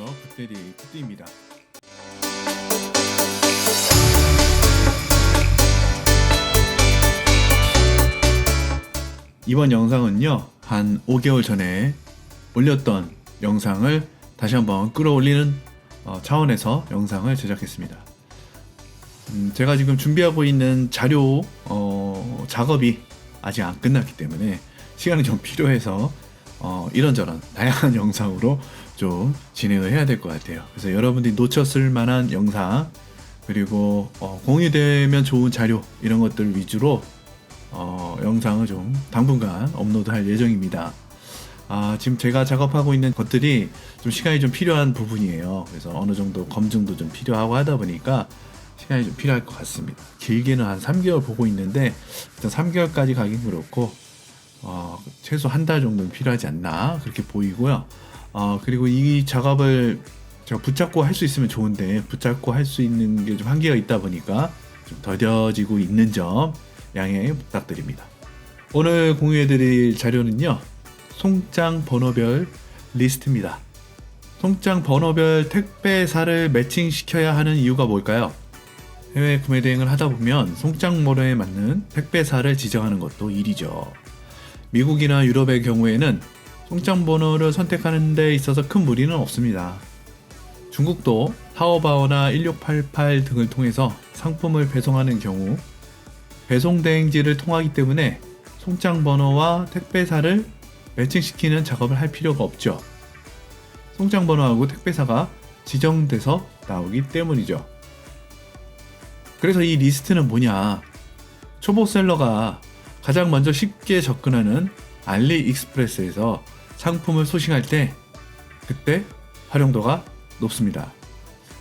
안녕하세요. 굿데이입니다. 이번 영상은요, 한 5개월 전에 올렸던 영상을 다시 한번 끌어올리는 차원에서 영상을 제작했습니다. 제가 지금 준비하고 있는 자료 작업이 아직 안 끝났기 때문에 시간이 좀 필요해서 이런저런 다양한 영상으로 좀 진행을 해야 될 것 같아요. 그래서 여러분들이 놓쳤을 만한 영상, 그리고 공유되면 좋은 자료, 이런 것들 위주로 영상을 좀 당분간 업로드할 예정입니다. 지금 제가 작업하고 있는 것들이 좀 시간이 좀 필요한 부분이에요. 그래서 어느 정도 검증도 좀 필요하고 하다 보니까 시간이 좀 필요할 것 같습니다. 길게는 한 3개월 보고 있는데 일단 3개월까지 가긴 그렇고 최소 한 달 정도는 필요하지 않나 그렇게 보이고요. 그리고 이 작업을 제가 붙잡고 할 수 있으면 좋은데 붙잡고 할 수 있는 게 좀 한계가 있다 보니까 좀 더뎌지고 있는 점 양해 부탁드립니다. 오늘 공유해드릴 자료는요, 송장 번호별 리스트입니다. 송장 번호별 택배사를 매칭시켜야 하는 이유가 뭘까요? 해외 구매 대행을 하다 보면 송장 번호에 맞는 택배사를 지정하는 것도 일이죠. 미국이나 유럽의 경우에는 송장 번호를 선택하는 데 있어서 큰 무리는 없습니다. 중국도 타오바오나 1688 등을 통해서 상품을 배송하는 경우 배송 대행지를 통하기 때문에 송장 번호와 택배사를 매칭시키는 작업을 할 필요가 없죠. 송장 번호하고 택배사가 지정돼서 나오기 때문이죠. 그래서 이 리스트는 뭐냐? 초보 셀러가 가장 먼저 쉽게 접근하는 알리익스프레스에서 상품을 소싱할 때 그때 활용도가 높습니다.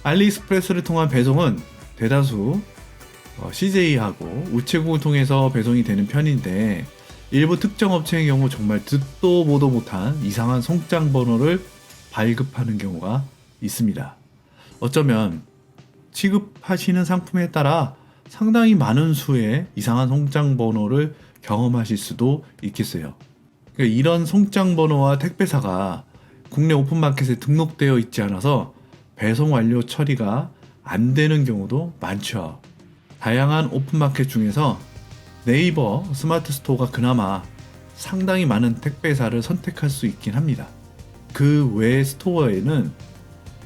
알리익스프레스를 통한 배송은 대다수 CJ하고 우체국을 통해서 배송이 되는 편인데 일부 특정 업체의 경우 정말 듣도 보도 못한 이상한 송장 번호를 발급하는 경우가 있습니다. 어쩌면 취급하시는 상품에 따라 상당히 많은 수의 이상한 송장 번호를 경험하실 수도 있겠어요. 그러니까 이런 송장 번호와 택배사가 국내 오픈마켓에 등록되어 있지 않아서 배송 완료 처리가 안 되는 경우도 많죠. 다양한 오픈마켓 중에서 네이버 스마트 스토어가 그나마 상당히 많은 택배사를 선택할 수 있긴 합니다. 그 외 스토어에는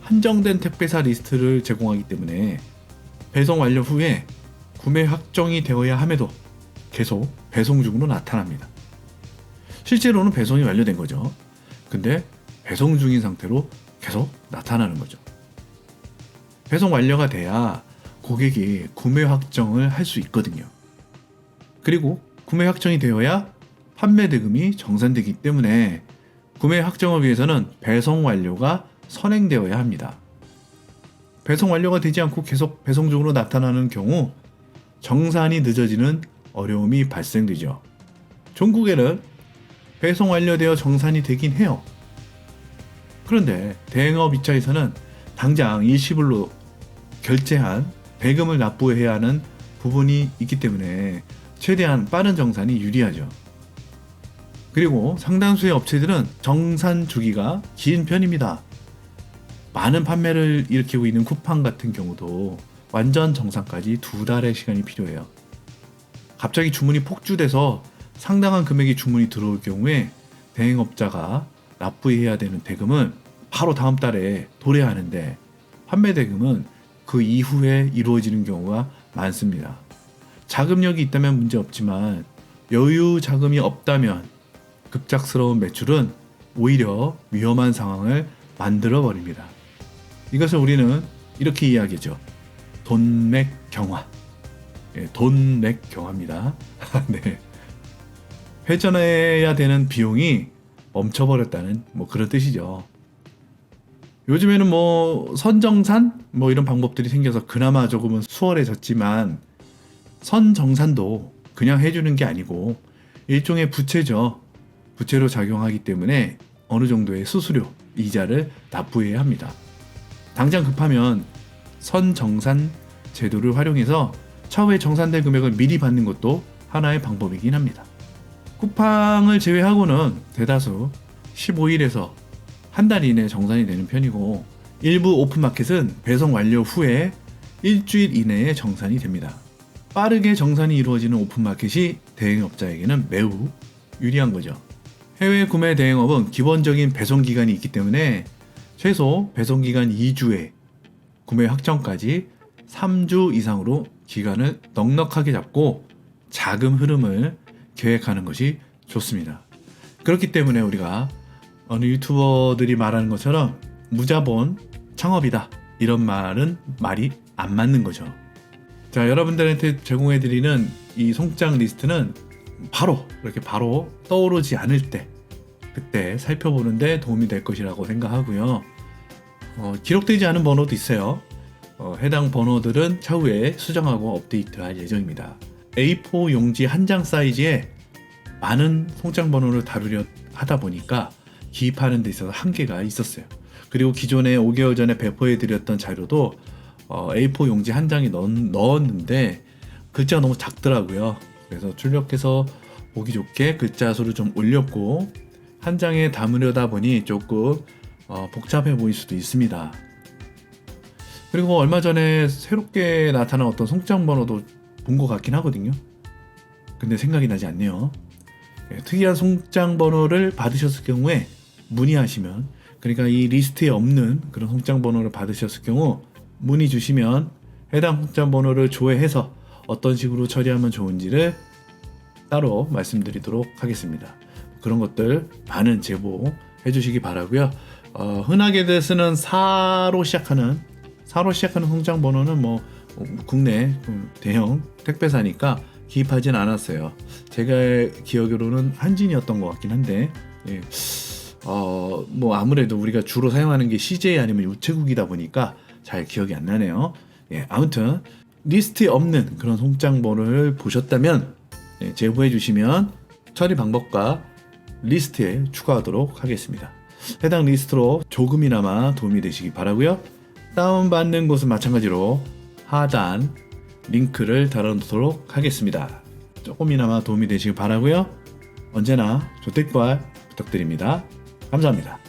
한정된 택배사 리스트를 제공하기 때문에 배송 완료 후에 구매 확정이 되어야 함에도 계속 배송 중으로 나타납니다. 실제로는 배송이 완료된 거죠. 근데 배송 중인 상태로 계속 나타나는 거죠. 배송 완료가 돼야 고객이 구매 확정을 할 수 있거든요. 그리고 구매 확정이 되어야 판매 대금이 정산되기 때문에 구매 확정을 위해서는 배송 완료가 선행되어야 합니다. 배송 완료가 되지 않고 계속 배송 중으로 나타나는 경우 정산이 늦어지는 어려움이 발생되죠. 종국에는 배송 완료되어 정산이 되긴 해요. 그런데 대행업 입장에서는 당장 일시불로 결제한 대금을 납부해야 하는 부분이 있기 때문에 최대한 빠른 정산이 유리하죠. 그리고 상당수의 업체들은 정산 주기가 긴 편입니다. 많은 판매를 일으키고 있는 쿠팡 같은 경우도 완전 정산까지 2달의 시간이 필요해요. 갑자기 주문이 폭주돼서 상당한 금액의 주문이 들어올 경우에 대행업자가 납부해야 되는 대금은 바로 다음 달에 도래하는데 판매 대금은 그 이후에 이루어지는 경우가 많습니다. 자금력이 있다면 문제 없지만 여유 자금이 없다면 급작스러운 매출은 오히려 위험한 상황을 만들어 버립니다. 이것을 우리는 이렇게 이야기하죠. 돈맥 경화. 돈맥 경화입니다. 네. 회전해야 되는 비용이 멈춰버렸다는 그런 뜻이죠. 요즘에는 선정산 이런 방법들이 생겨서 그나마 조금은 수월해졌지만 선정산도 그냥 해주는 게 아니고 일종의 부채죠. 부채로 작용하기 때문에 어느 정도의 수수료, 이자를 납부해야 합니다. 당장 급하면 선정산 제도를 활용해서 차후에 정산될 금액을 미리 받는 것도 하나의 방법이긴 합니다. 쿠팡을 제외하고는 대다수 15일에서 한 달 이내 정산이 되는 편이고 일부 오픈마켓은 배송 완료 후에 일주일 이내에 정산이 됩니다. 빠르게 정산이 이루어지는 오픈마켓이 대행업자에게는 매우 유리한 거죠. 해외 구매 대행업은 기본적인 배송 기간이 있기 때문에 최소 배송 기간 2주에 구매 확정까지 3주 이상으로 기간을 넉넉하게 잡고 자금 흐름을 계획하는 것이 좋습니다. 그렇기 때문에 우리가 어느 유튜버들이 말하는 것처럼 무자본 창업이다 이런 말이 안 맞는 거죠. 자, 여러분들한테 제공해드리는 이 송장 리스트는 이렇게 바로 떠오르지 않을 때 그때 살펴보는데 도움이 될 것이라고 생각하고요. 기록되지 않은 번호도 있어요. 해당 번호들은 차후에 수정하고 업데이트할 예정입니다. A4 용지 한 장 사이즈에 많은 송장 번호를 다루려 하다 보니까 기입하는 데 있어서 한계가 있었어요. 그리고 기존에 5개월 전에 배포해드렸던 자료도 A4 용지 한 장에 넣었는데 글자가 너무 작더라고요. 그래서 출력해서 보기 좋게 글자 수를 좀 올렸고 한 장에 담으려다 보니 조금 복잡해 보일 수도 있습니다. 그리고 얼마 전에 새롭게 나타난 어떤 송장 번호도 본 것 같긴 하거든요. 근데 생각이 나지 않네요. 특이한 송장 번호를 받으셨을 경우에 문의하시면, 그러니까 이 리스트에 없는 그런 송장 번호를 받으셨을 경우 문의 주시면 해당 송장 번호를 조회해서 어떤 식으로 처리하면 좋은지를 따로 말씀드리도록 하겠습니다. 그런 것들 많은 제보 해주시기 바라고요. 흔하게 쓰는 4로 시작하는 송장 번호는 뭐 국내 대형 택배사니까 기입하진 않았어요. 제가 기억으로는 한진이었던 것 같긴 한데, 뭐 아무래도 우리가 주로 사용하는 게 CJ 아니면 우체국이다 보니까 잘 기억이 안 나네요. 아무튼 리스트에 없는 그런 송장 번호를 보셨다면 제보해 주시면 처리 방법과 리스트에 추가하도록 하겠습니다. 해당 리스트로 조금이나마 도움이 되시기 바라고요. 다운받는 곳은 마찬가지로 하단 링크를 달아놓도록 하겠습니다. 조금이나마 도움이 되시기 바라고요. 언제나 조택발 부탁드립니다. 감사합니다.